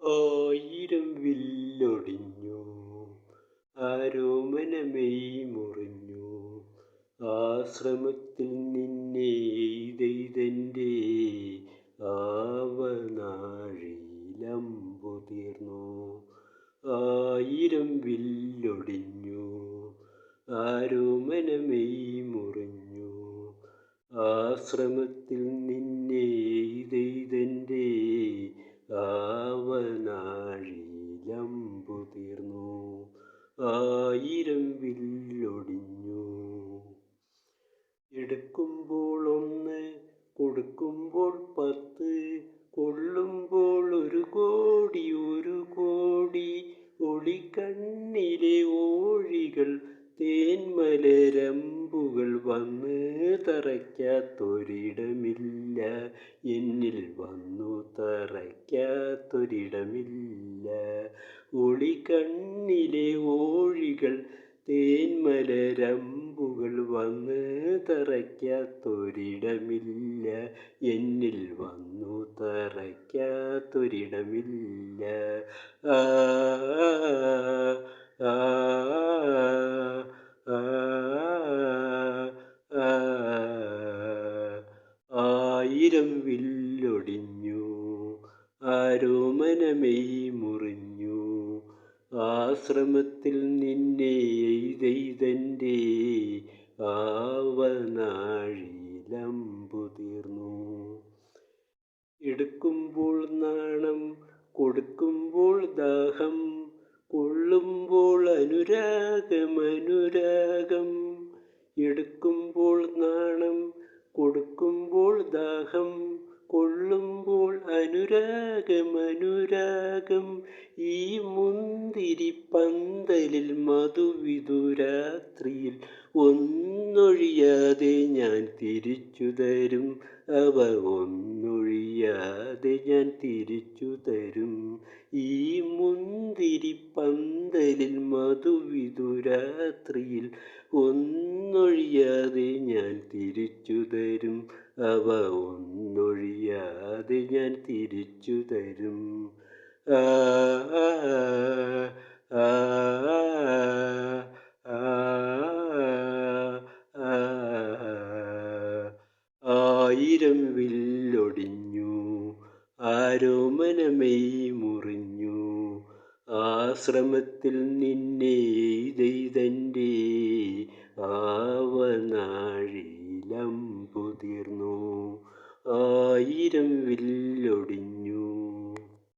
ആയിരം വില്ലൊടിഞ്ഞു, ആരോമനമെയ് മുറിഞ്ഞു. ആശ്രമത്തിൽ നിന്നെ എയ്തെയ്തെൻ്റെ ആവനാഴിയിലമ്പു തീർന്നു. ആയിരം വില്ലൊടിഞ്ഞു, ആരോമനമെയ് മുറിഞ്ഞു. ആശ്രമത്തിൽ നിന്നെ എയ്തെയ്തെൻ്റെ ആവനാഴിയിലമ്പു തീർന്നു. ആയിരം വില്ലൊടിഞ്ഞു. എടുക്കുമ്പോൾ ഒന്ന്, കൊടുക്കുമ്പോൾ 10, കൊള്ളുമ്പോൾ 1,000,000 1,000,000. ഒളിക്കണ്ണിലെ ഓഴികൾ തേന്മലരമ്പുകൾ വന്ന് തറയ്ക്കാത്തൊരിടമില്ല, എന്നിൽ വന്നു തറയ്ക്കാത്തൊരിടമില്ല. ഒളിക്കണ്ണിലെ ഓഴികൾ തേന്മലരമ്പുകൾ വന്ന് തറയ്ക്കാത്തൊരിടമില്ല, എന്നിൽ വന്നു തറയ്ക്കാത്തൊരിടമില്ല. ആ ആ ആയിരം വില്ലൊടിഞ്ഞു, ആരോമനമെയ് മുറിഞ്ഞു. ആശ്രമത്തിൽ നിന്നെ എയ്തെയ്തെൻ്റെ ആവനാഴിയിലമ്പു തീർന്നു. എടുക്കുമ്പോൾ നാണം, കൊടുക്കുമ്പോൾ ദാഹം, കൊള്ളുമ്പോൾ അനുരാഗം. എടുക്കുമ്പോൾ നാണം, കൊടുക്കുമ്പോൾ ദാഹം, കൊള്ളുമ്പോൾ അനുരാഗം. ഈ മുന്തിരിപ്പന്തലിൽ മധുവിധുരാത്രിയിൽ ഒന്നൊഴിയാതെ ഞാൻ തിരിച്ചു തരും, അവ ഒന്നൊഴിയാതെ ഞാൻ തിരിച്ചു തരും. ഈ മുന്തിരിപ്പന്തലിൽ മധുവിധുരാത്രിയിൽ ഒന്നൊഴിയാതെ ഞാൻ തിരിച്ചു തരും, അവ ഒന്നൊഴിയാതെ ഞാൻ തിരിച്ചു തരും. ആ ആ ആയിരം വില്ലൊടിഞ്ഞു, ആരോമനമെയ് മുറിഞ്ഞു. ആശ്രമത്തിൽ നിന്നെ എയ്തെയ്തെൻ്റെ ആവനാഴിയിലമ്പു തീർന്നു. ആയിരം വില്ലൊടിഞ്ഞു.